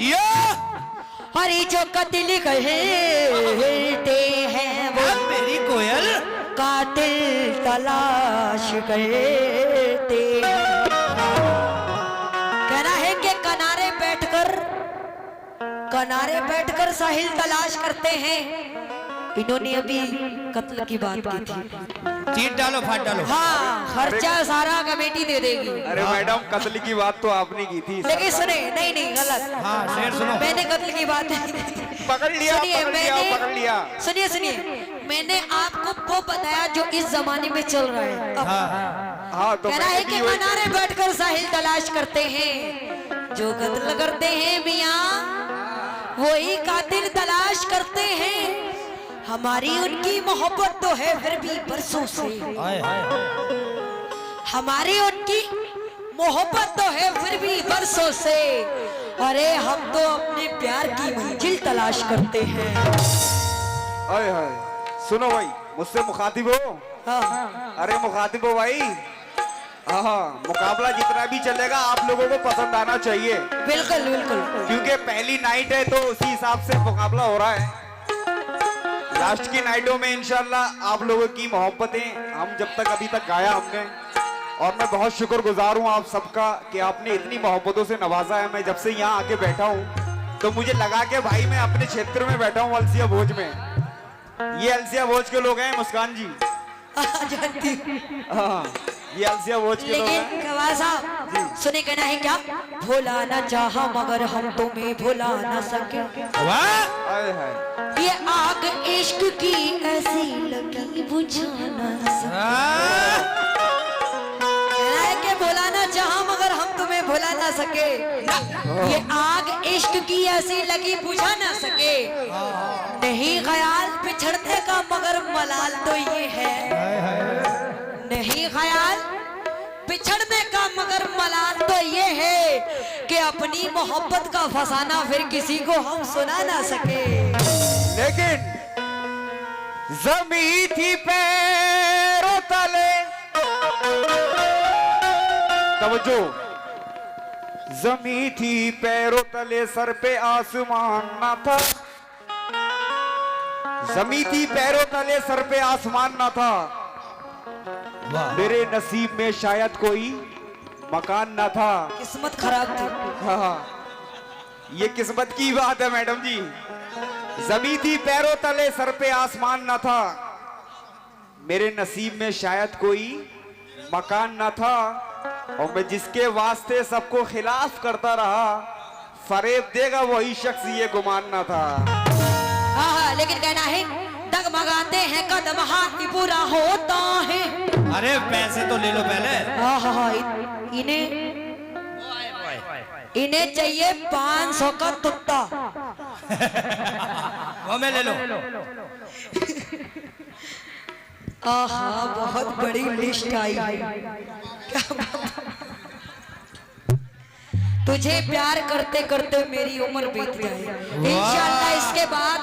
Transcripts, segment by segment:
जियो। हरी जो कतिल कहते हैं वो मेरी कोयल कातिल तलाश करते हैं। कहना है कि किनारे बैठकर साहिल तलाश करते हैं। इन्होंने अभी कत्ल की बात की थी। चीट डालो फाट डालो। हाँ, खर्चा सारा कमेटी दे देगी। अरे मैडम कत्ल की बात तो आपने की थी। लेकिन सुने, नहीं गलत। हाँ शेर सुनो। मैंने कत्ल की बात नहीं की थी। पकड़ लिया, पकड़ लिया। सुनिए, मैंने आपको वो बताया जो इस जमाने में चल रहा है। हाँ, तो कहना है कि किनारे बैठकर साहिल तलाश करते हैं, जो कत्ल करते हैं मियाँ वही कातिल तलाश करते हैं। हमारी उनकी मोहब्बत तो है फिर भी बरसों से, हमारी उनकी मोहब्बत तो है फिर भी बरसों से। अरे हम तो अपने प्यार की मंजिल तलाश करते हैं। हाय हाय, सुनो भाई, मुझसे मुखातिब हो। हाँ। अरे मुखातिब हो भाई। हाँ, मुकाबला जितना भी चलेगा आप लोगों को पसंद आना चाहिए। बिल्कुल बिल्कुल, क्योंकि पहली नाइट है तो उसी हिसाब से मुकाबला हो रहा है। लास्ट की नाइटों में इंशाल्लाह आप लोगों की मोहब्बतें हम जब तक अभी तक गाया हमने, और मैं बहुत शुक्रगुजार हूँ आप सबका कि आपने इतनी मोहब्बतों से नवाजा है। मैं जब से यहाँ आके बैठा हूँ तो मुझे लगा कि भाई मैं अपने क्षेत्र में बैठा हूँ, अलसिया भोज में। ये अलसिया भोज के लोग हैं, मुस्कान जी। हाँ, ये अलसिया भोज के लोग हैं। लेकिन गवाह साहब सुने, कहना है क्या, भुला ना चाहा मगर हम तुम्हें भुला ना सके। हाय हाय, ये आग इश्क की ऐसी लगी बुझा ना सके। कहना है कि भुला ना चाहा मगर हम तुम्हें भुला ना सके। ये आग इश्क की ऐसी लगी बुझा ना सके। नहीं ख्याल बिछड़ने का मगर मलाल तो ये है, नहीं ख्याल बिछड़ने का मगर मलाल तो ये है कि अपनी मोहब्बत का फसाना फिर किसी को हम सुना ना सके। लेकिन ज़मीं थी पैरों तले, तवज्जो, ज़मीं थी पैरों तले सर पे आसमान ना था। ज़मीं थी पैरों तले सर पे आसमान ना था। मेरे नसीब में शायद कोई मकान ना था। किस्मत खराब थी। हाँ, ये किस्मत की बात है मैडम जी। ज़मीं थी पैरों तले सर पे आसमान ना था। मेरे नसीब में शायद कोई मकान ना था। और मैं जिसके वास्ते सबको खिलाफ करता रहा, फरेब देगा वही शख्स, ये गुमान ना था। हाँ, लेकिन कहना है डगमगाते हैं कदम हाथ बुरा होता है। अरे पैसे तो ले लो पहले। हाँ, इन्हें चाहिए 500 का तुत्ता। वो मैं ले लो। आहा, बहुत बड़ी लिस्ट आई है। क्या बात। तुझे प्यार करते करते मेरी उम्र बीत जाए। इंशाल्लाह इसके बाद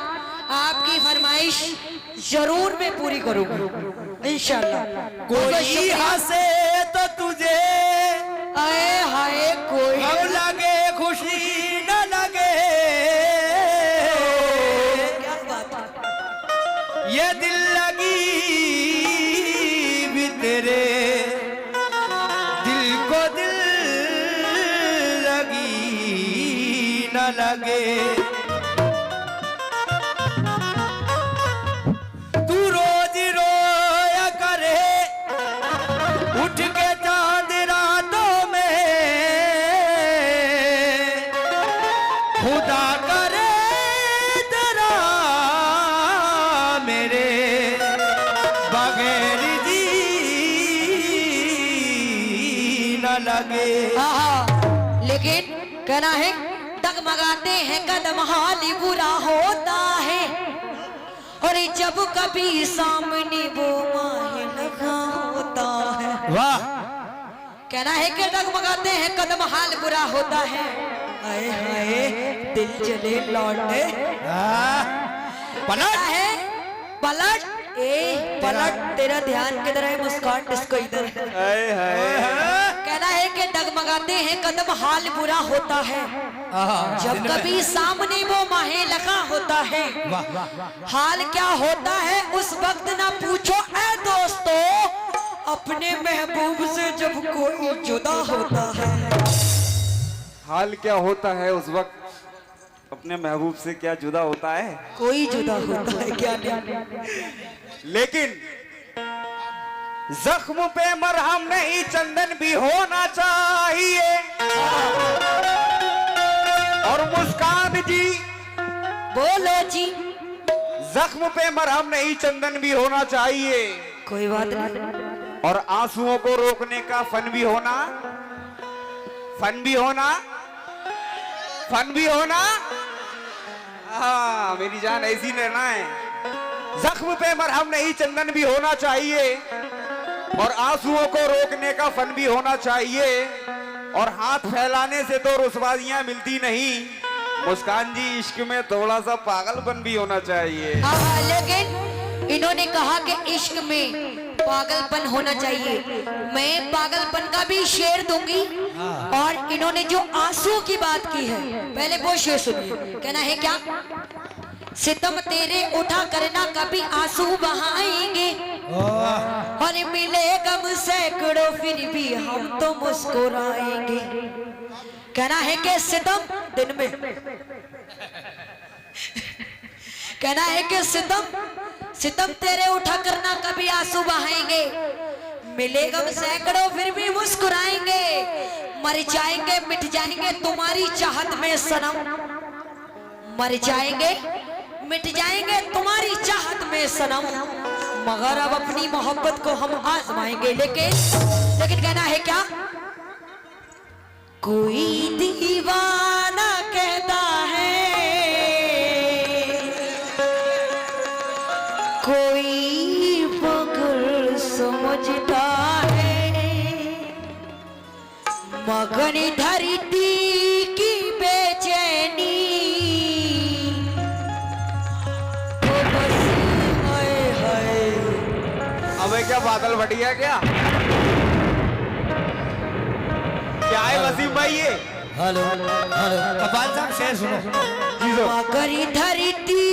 आपकी फरमाइश जरूर मैं पूरी करूंगा इंशाल्लाह। कोई हंसे तो तुझे आए हाय, कोई अब लगे खुशी न लगे। क्या बात है। ये दिल लगी भी तेरे दिल को दिल लगी न लगे। तू रोज रोया करे उठ के चांद रातों में, खुदा करे तेरा मेरे बगैर जी न लगे। हाँ, लेकिन कहना है डगमगाते हैं कदम हाल बुरा होता है। और जब कभी सामने वो माहे लगा होता है। वाह, कहना है कि डगमगाते हैं कदम हाल बुरा होता है। आए हाय, दिल चले लौटे। पलट है पलट, पलट, तेरा ध्यान किधर है मुस्कान, इसको इधर है। हाय हाय, कहना है कि डगमगाते हैं कदम हाल बुरा होता है। जब कभी सामने वो माहे लगा होता है, हाल क्या होता है उस वक्त ना पूछो ऐ दोस्तों, अपने महबूब से जब कोई जुदा होता है। हाल क्या होता है उस वक्त, अपने महबूब से क्या जुदा होता है, कोई जुदा होता है क्या नहीं। लेकिन जख्म पे मरहम नहीं चंदन भी होना चाहिए। और मुस्कान जी बोलो जी। जख्म पे मरहम नहीं चंदन भी होना चाहिए, कोई बात नहीं। और आंसुओं को रोकने का फन भी होना, फन भी होना, फन भी होना। हाँ मेरी जान ऐसी रहना है। जख्म पे मरहम नहीं चंदन भी होना चाहिए, और आंसुओं को रोकने का फन भी होना चाहिए, और हाथ फैलाने से तो रुसवाइयां मिलती नहीं। मुस्कान जी इश्क में थोड़ा सा पागलपन भी होना चाहिए। लेकिन इन्होंने कहा कि इश्क में पागलपन होना चाहिए। मैं पागलपन का भी शेर दूंगी, और इन्होंने जो आंसू की बात की है पहले वो शेर सुनिए। कहना है क्या, सितम तेरे उठा करना कभी आंसू बहाएंगे, और मिले गम सैकड़ों फिर भी हम तो मुस्कुराएंगे। कहना है कि सितम दिन में कहना है कि सितम तेरे उठा करना कभी आंसू बहाएंगे, मिलेगा सैकड़ों फिर भी मुस्कुराएंगे, मर जाएंगे मिट जाएंगे तुम्हारी चाहत में सनम, मर जाएंगे मिट जाएंगे तुम्हारी चाहत में सनम, मगर अब अपनी मोहब्बत को हम आजमाएंगे। लेकिन कहना है क्या, कोई दीवाना कहता है, कोई पागल समझता है, मगन धरती की बेचैनी तो बस है। अबे क्या बादल फट गया क्या है वसीम भाई ये? हेलो कपाल साहब शेर सुनो। जी सर। मगर धरती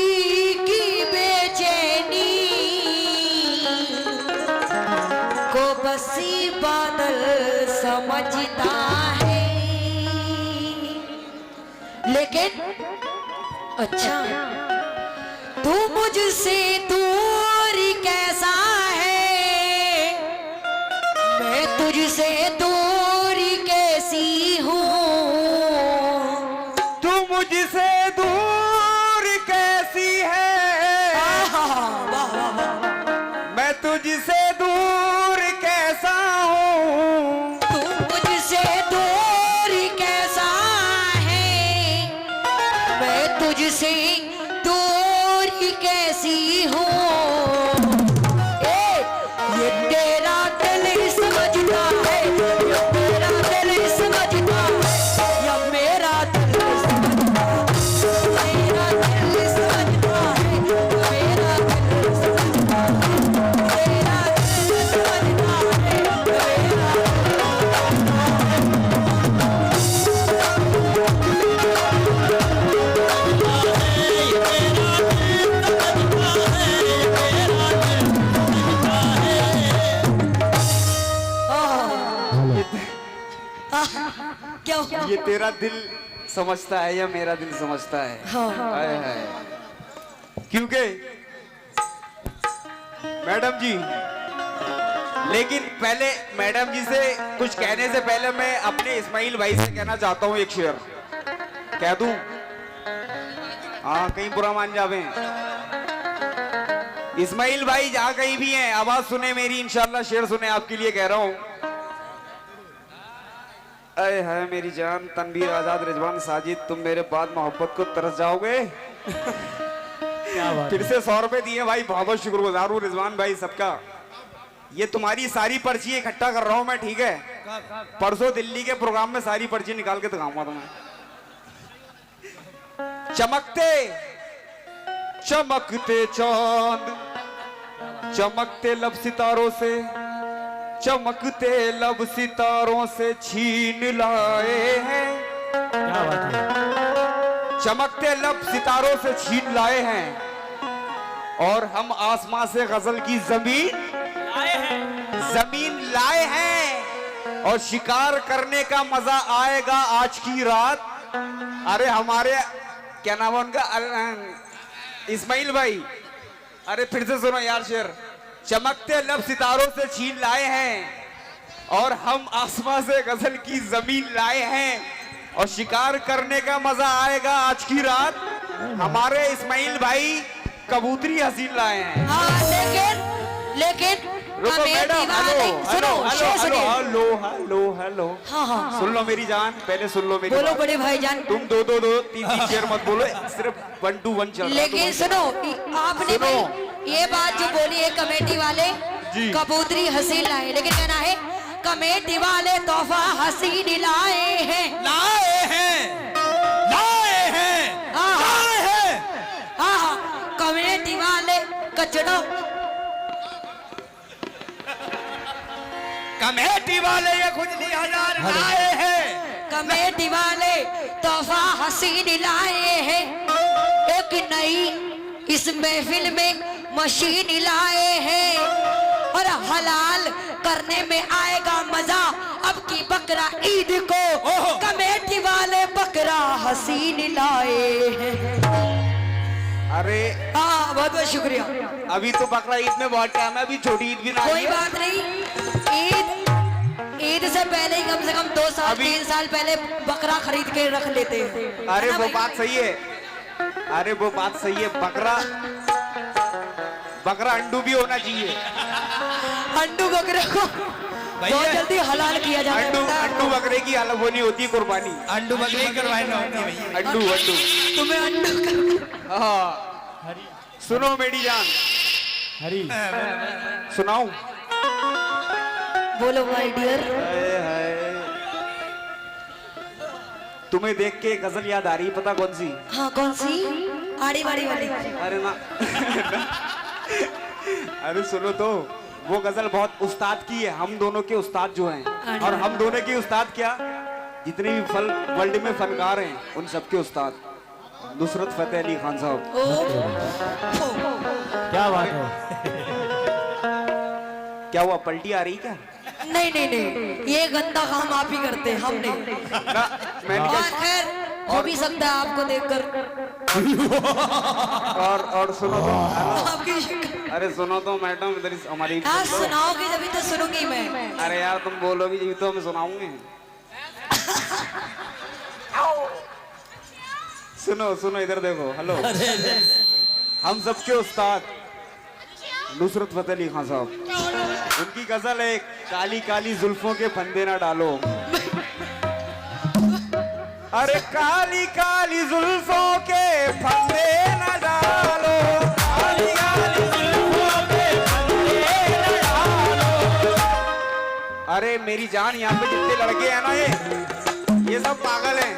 की बेचैनी को बसी बादल समझता है। लेकिन अच्छा, तू मुझसे दूर कैसा है, मैं तुझसे दूर कैसी हूँ, तू मुझसे दूर कैसी है, मैं तुझसे दूर कैसा हूँ, तू मुझसे दूर कैसा है, मैं तुझसे दूर कैसी हूँ। ये तेरा दिल समझता है, ये तेरा दिल समझता है, या मेरा दिल समझता है, मेरा दिल समझता है, मेरा दिल समझता है, तेरा दिल समझता है, मेरा क्या हुआ? ये तेरा दिल समझता है या मेरा दिल समझता है? हाँ। हाय हाय। क्योंकि मैडम जी, लेकिन पहले मैडम जी से कुछ कहने से पहले मैं अपने इस्माइल भाई से कहना चाहता हूँ एक शेर। कह दूं? हाँ कहीं बुरा मान जावे। इस्माइल भाई जहाँ कहीं भी हैं, आवाज सुने मेरी, इंशाल्लाह शेर सुने, आपके लिए कह रहा हूँ। अरे है मेरी जान, तनवीर आजाद, रिजवान साजिद, तुम मेरे बाद मोहब्बत को तरस जाओगे। क्या बात फिर से 100 रुपए दिए भाई, बहुत बहुत शुक्रगुजार हूँ रिजवान भाई सबका। ये तुम्हारी सारी पर्ची इकट्ठा कर रहा हूँ मैं, ठीक है? परसों दिल्ली के प्रोग्राम में सारी पर्ची निकाल के दिखाऊंगा तुम्हें। चमकते चमकते चांद, चमकते लब सितारों से, चमकते लब सितारों से छीन लाए हैं। क्या बात है। चमकते लब सितारों से छीन लाए हैं और हम आसमां से गजल की जमीन लाए हैं और शिकार करने का मजा आएगा आज की रात। अरे हमारे क्या नाम है उनका, इस्माइल भाई, अरे फिर से सुनो यार शेर। चमकते लब सितारों से छीन लाए हैं और हम आसमां से गजल की जमीन लाए हैं और शिकार करने का मजा आएगा आज की रात। हमारे इस्माइल भाई कबूतरी हसीन लाए हैं। हाँ, लेकिन रुको हमें मैडम, दीवाने हेलो सुनो, शेर सुनिए। हेलो हेलो हेलो, हाँ हाँ हाँ। सुन लो मेरी जान, पहले सुन लो मेरी बोलो बात। बड़े भाईजान। तुम दो तीन शेर मत बोलो, सिर्फ 1 to 1 चल रहा है। लेकिन सुनो, आपने सुनो। भाई ये बात जो बोली है कमेटी वाले जी। कबूतरी हसीन लाए, लेकिन कहना है कमेटी वाले तोहफा हसीन लाए हैं। लाए हैं, लाए हैं, हाँ हाँ लाए हैं। हाँ हाँ, कमेटी वाले कचड़ो कमेटी वाले ये खुजली हजार लाए हैं। कमेटी वाले तोहफा हसीन लाए हैं। एक नई इस महफिल में मशीन लाए हैं और हलाल करने में आएगा मजा अब की बकरा ईद को। ओहो। कमेटी वाले बकरा हसीन लाए हैं। अरे हाँ, बहुत बहुत शुक्रिया। अभी तो बकरा ईद में बहुत टाइम है, अभी छोटी ईद भी ना आई कोई है। बात नहीं, ईद से पहले ही कम से कम 2 साल 3 साल पहले बकरा खरीद के रख लेते हैं। अरे है ना वो भाई? बात सही है, अरे वो बात सही है। बकरा अंडू भी होना चाहिए। अंडू बकरे को भैया। बहुत जल्दी हलाल किया जाता है। अंडू बकरे की अलग होनी होती है कुर्बानी। अंडू बकरी करवाना होती है भैया। अंडू तुम्हें अंडू हाँ। सुनो मेरी जान, हरी सुनाऊं? बोलो माय डियर। हाय हाय। तुम्हें देख के गजल याद आ रही है, पता कौन सी? हाँ, कौन सी? आड़ी बाड़ी वाली। अरे ना अरे सुनो तो, वो गजल बहुत उस्ताद की है, हम दोनों के उस्ताद जो हैं। और हम दोनों के उस्ताद क्या, जितने भी वर्ल्ड में फनकार हैं उन सबके उस्ताद नुसरत फतेह अली खान साहब। क्या बात है। क्या हुआ, पलटी आ रही क्या? नहीं नहीं नहीं, ये गंदा काम आप ही करते हैं, हम नहीं। ना मैंने और खैर हो भी सकता है आपको देखकर। और सुनो तो, आपकी शक्ल। अरे सुनो तो मैडम, इधर हमारी हाँ, सुनाओगे जब तो सुनूंगी मैं। अरे यार तुम बोलोगी जब तो हम सुनाऊंगे। सुनो सुनो, इधर देखो। हेलो, हम सबके उस्ताद नुसरत फतेह अली खान साहब, उनकी गजल है, काली काली जुल्फों के फंदे ना डालो। अरे काली काली जुल्फों के फंदे ना डालो, काली काली जुल्फों के फंदे ना डालो। अरे मेरी जान, यहाँ पे जितने लड़के हैं ना, ये सब पागल हैं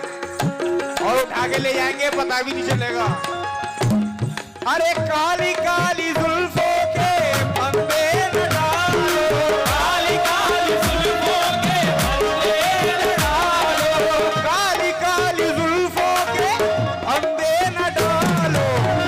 और उठा के ले जाएंगे, पता भी नहीं चलेगा। अरे काली काली जुल्फों के फंदे न डालो, काली काली जुल्फों के फंदे न डालो, काली काली जुल्फों के फंदे न डालो।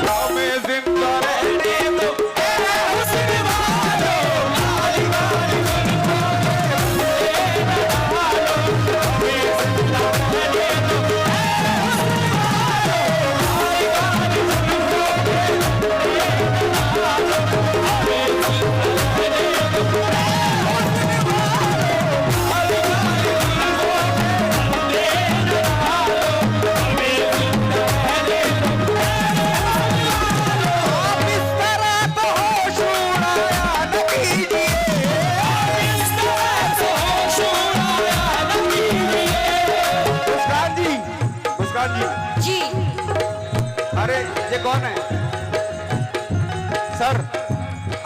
हमें जिंदा रहने दो ए हुस्न वालो, काली काली जुल्फों के फंदे न डालो, हमें जिंदा रहने दो ए हुस्न वालो, काली काली जुल्फों के जी। अरे ये कौन है सर?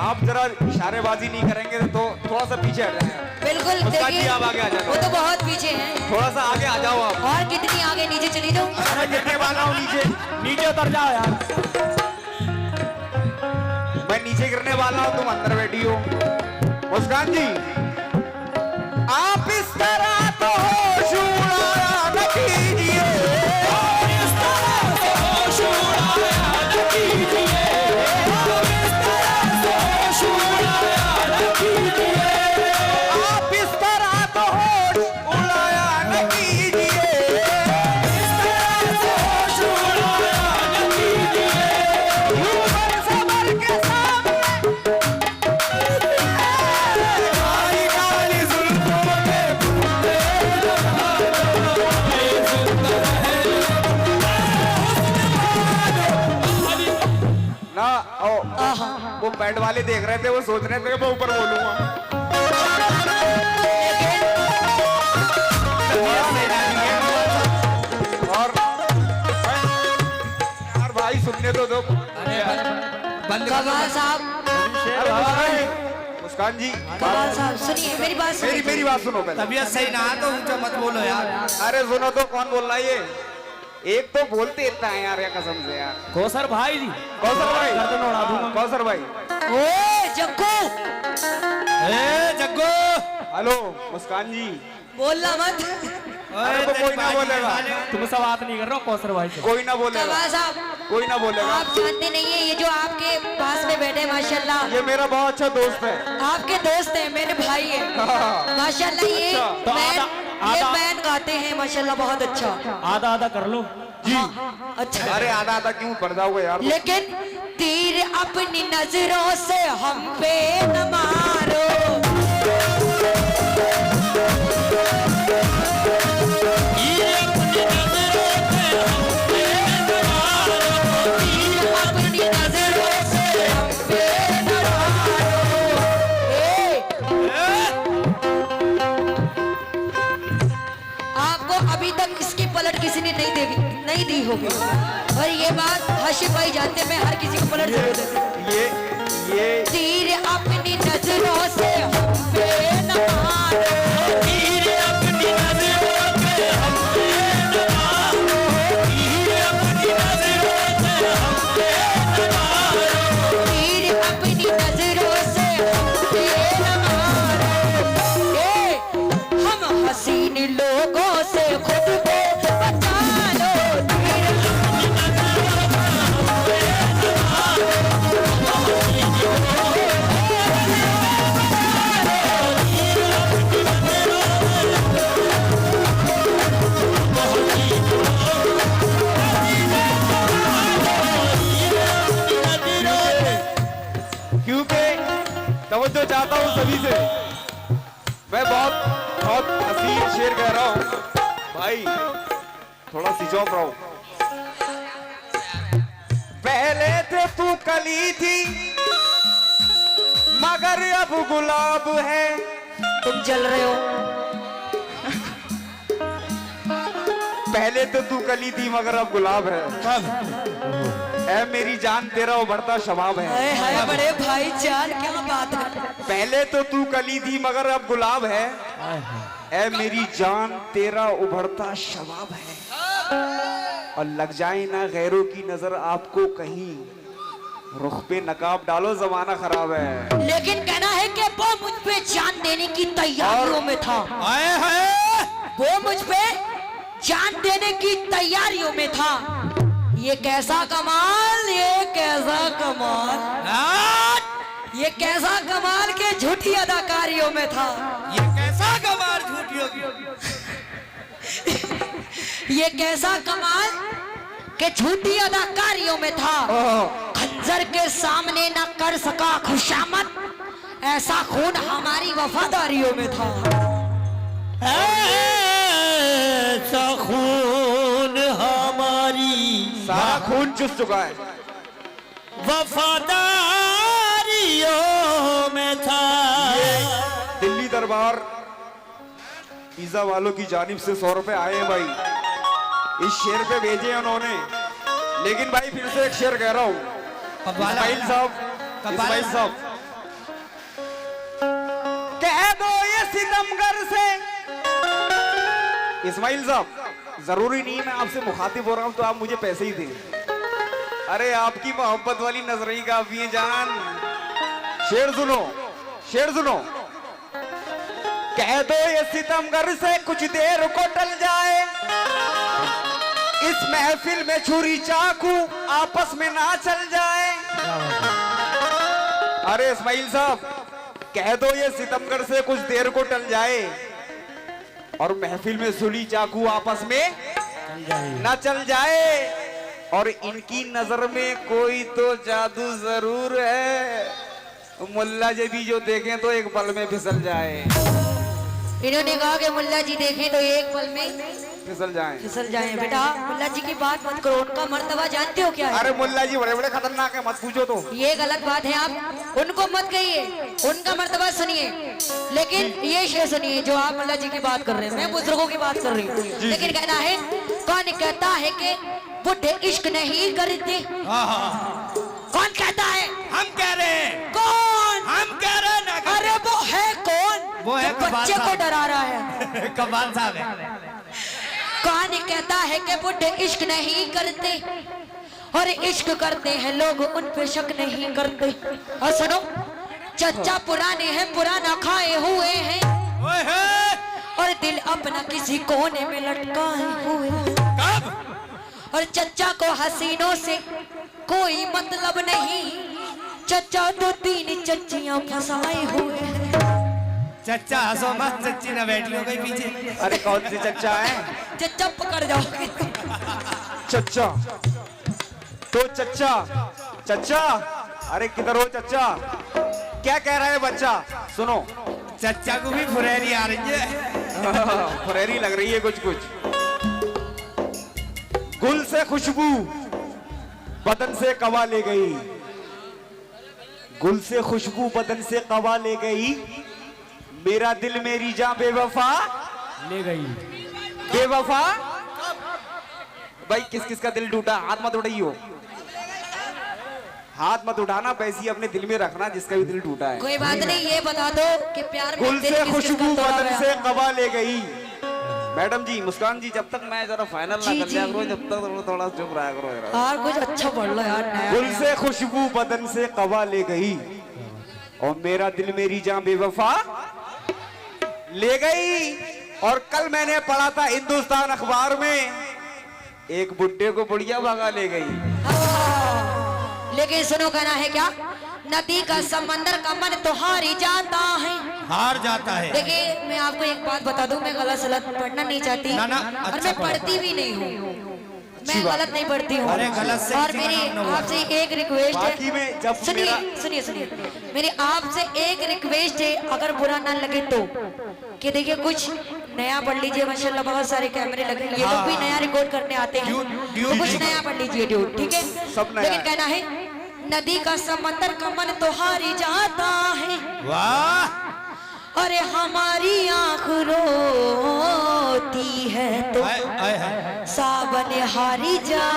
आप जरा इशारेबाजी नहीं करेंगे तो थोड़ा सा पीछे हट जाएं। बिल्कुल, मुस्कान जी, देखिए आप आगे आ जाओ। वो तो बहुत पीछे हैं। थोड़ा सा आगे आ जाओ आप। और कितनी आगे, नीचे चली जाऊं? मैं गिरने वाला हूँ नीचे, नीचे उतर जाओ यार। मैं नीचे गिरने वाला हूँ, तुम अंदर बैठी हो। मुस्कान जी आप इस तरह तो होश उड़ाया न कीजिए, आप इस तरह से होश उड़ाया न कीजिए, आप इस तरह से होश उड़ाया न कीजिए, आप इस तरह तो होश उड़ाया न कीजिए, इस तरह से होश उड़ाया न कीजिए, यूं बरसबर के सामने काली काली जुल्फों के फूले लगा दो, ये जिंदा है ना। ओ, वो बैट वाले देख रहे थे, वो सोच रहे थे कि मैं ऊपर बोलूंगा। और यार भाई सुनने तो दो। कमाल साहब, मुस्कान जी, कमाल साहब सुनिए मेरी बात सुनिए। मेरी बात सुनो पहले। तबीयत सही ना है तो ऊंचा मत बोलो यार। अरे सुनो तो, कौन बोल रहा है ये? एक तो बोलते इतना है यार, या कसम से यार। कौसर भाई जी, कौसर भाई, कौसर भाई, ओए जग्गू, जग्गू, हेलो मुस्कान जी। बोलना मत। अरे तो कोई ना बोलेगा, तुमसे बात नहीं कर रहा हूँ कौसर भाई से। कोई ना बोलेगा, कमाल साहब, कोई ना बोलेगा। आप जानते नहीं है ये जो आपके पास में बैठे माशाल्लाह, ये मेरा बहुत अच्छा दोस्त है। आपके दोस्त हैं, मेरे भाई हैं माशाल्लाह। ये तो बैन गाते हैं माशाल्लाह, बहुत अच्छा। आधा आधा कर लो जी। अच्छा, अरे आधा आधा क्यों पड़ जाओगे यार? लेकिन तीर अपनी नजरों से हम पे न मारो, अपनी नजरों से हम पे न मारो। आपको अभी तक इसकी पलट किसी ने नहीं दी होगी, और ये बात हाशिम भाई जानते हैं, मैं हर किसी को पलट जरूर देती हूँ। ये तीर अपनी नजरों से हम पे न मारो, तीर अपनी नजरों से हम पे न मारो, तीर अपनी नजरों से हम पे न मारो, तीर अपनी नजरों से हम पे न मारो। हम हसीन लोगों से खुद को बचा लो, तीर अपनी नजरों से हम पे न मारो। क्योंकि तवज्जो चाहता हूँ सभी से, मैं बहुत बहुत हसीन शेर कह रहा हूँ भाई, थोड़ा स्विच ऑफ रहो। पहले थे तू कली थी मगर अब गुलाब है, तुम जल रहे हो। पहले तो तू कली थी मगर अब गुलाब है, ऐ मेरी जान तेरा उभरता शबाब है। हाय हाय बड़े भाई जान, क्या बात है। पहले तो तू कली थी मगर अब गुलाब है, ऐ मेरी जान तेरा उभरता शबाब है। और लग जाए ना गैरों की नजर आपको कहीं, रुख पे नकाब डालो जमाना खराब है। लेकिन कहना है कि वो मुझ पे जान देने की तैयारियों में था, वो मुझ पे जान देने की तैयारियों में था। ये कैसा कमाल, ये कैसा कमाल, ये कैसा कमाल के झूठी अदाकारियों में था। ये कैसा कमाल झूठी होगी। ये कैसा कमाल के झूठी अदाकारियों में था। खंजर के सामने न कर सका खुशामद, ऐसा खून हमारी वफादारियों में था। ऐसा खून हमारी सारा खून चुस चुका है, वफादारियों में था। दिल्ली दरबार पिज्जा वालों की जानिब से 100 रुपए आए हैं भाई, इस शेर पे भेजे हैं उन्होंने। लेकिन भाई फिर से एक शेर कह रहा हूँ, इस्माइल साहब, इस्माइल साहब कह दो ये सितमगर से। इस्माइल साहब जरूरी नहीं मैं आपसे मुखातिब हो रहा हूँ तो आप मुझे पैसे ही दें। अरे आपकी मोहब्बत वाली नजरी काफी है जान। शेर सुनो, शेर सुनो। कह दो ये सितमगर से कुछ देर को टल जाए, इस महफिल में छुरी चाकू आपस में ना चल जाए। अरे इस्माइल साहब, कह दो ये सितमगर से कुछ देर को टल जाए और महफिल में छुरी चाकू आपस में ना चल जाए। और इनकी नजर में कोई तो जादू जरूर है, मुल्ला जी भी जो देखें तो एक पल में फिसल जाए। इन्होंने कहा कि मुल्ला जी देखें तो एक पल में फिसल जाए। फिसल जाए। बेटा मुल्ला जी की बात मत करो, उनका मर्तबा जानते हो क्या है? अरे मुल्ला जी बड़े बड़े खतरनाक है, मत पूछो। तो ये गलत बात है, आप उनको मत कहिए, उनका मर्तबा सुनिए। लेकिन ये शेर सुनिए जो आप मुल्ला जी की बात कर रहे हैं, मैं बुजुर्गों की बात कर रही हूँ। लेकिन कहना है, कौन कहता है कि बुढ़े इश्क नहीं करते? कौन कहता है? हम कह रहे हैं। कौन? हम कह रहे हैं ना। अरे वो है कौन? वो है जो बच्चे को डरा रहा है। कमाल साहब है। कौन कहता है कि बुढ़े इश्क नहीं करते और इश्क करते हैं लोग, उन पे शक नहीं करते। और सुनो, चच्चा पुराने हैं, पुराना खाए हुए हैं, और दिल अपना किसी कोने में लटकाए हुए हैं। कब? और चच्चा को हसीनों से कोई मतलब नहीं, चच्चा तो 3 चच्चियां फंसाए हुए हैं। चच्चा हंसो मत, चच्ची ना बैठी हो गई पीछे। अरे कौन सी चच्चा है? चच्चा पकड़ जाओगे। चच्चा तो चच्चा चच्चा, अरे किधर हो चच्चा? क्या कह रहा है बच्चा? सुनो, चच्चा को भी फुरेरी आ रही है। फुरेरी लग रही है कुछ कुछ। गुल से खुशबू बदन से कवा ले गई, गुल से खुशबू बदन से कवा ले गई, मेरा दिल मेरी जान बेवफा ले गई। बेवफा। भाई किस किस का दिल टूटा? हाथ मत उठाइयो, हाथ मत उठाना, पैसी अपने दिल में रखना जिसका भी दिल टूटा है। कोई बात नहीं, ये बता दो कि प्यार में गुल दिल से किस किस खुशबू का तोड़ा बदन गया? से कवा ले गई। मैडम जी, मुस्कान जी, जब तक मैं जरा फाइनल ना कर लिया करो, जब तक थोड़ा चुप रहा करो यार। और कुछ अच्छा पढ़ लो यार। गुल से खुशबू बदन से कवा ले गई और मेरा दिल मेरी जान बेवफा ले गई। और कल मैंने पढ़ा था हिंदुस्तान अखबार में, एक बुड्ढे को बुढ़िया भगा ले गई। लेकिन सुनो, कहना है क्या? नदी का समंदर का मन तो हार ही जाता है। हार जाता है। देखिए, मैं आपको एक बात बता दूं, मैं गलत सलत पढ़ना नहीं चाहती, ना, और अच्छा मैं पढ़ती भी नहीं हूँ, मैं गलत नहीं पढ़ती हूँ। अरे गलत से और मेरी आपसे एक रिक्वेस्ट बाकी में है, जब सुनिए मेरा- सुनिए सुनिए, मेरी आपसे एक रिक्वेस्ट है, अगर बुरा ना लगे तो, कि देखिए कुछ नया पढ़ लीजिए। माशाल्लाह बहुत सारे कैमरे लगे, ये लोग भी नया रिकॉर्ड करने आते हैं, तो कुछ नया पढ़ लीजिए ड्यूट, ठीक है? सब नया लेकिन है। कहना है, नदी का समंदर का मन तो हार ही जाता है, वाह। अरे हमारी आँख रोती है तो हाय, हाय, हाय। सावन हारी जा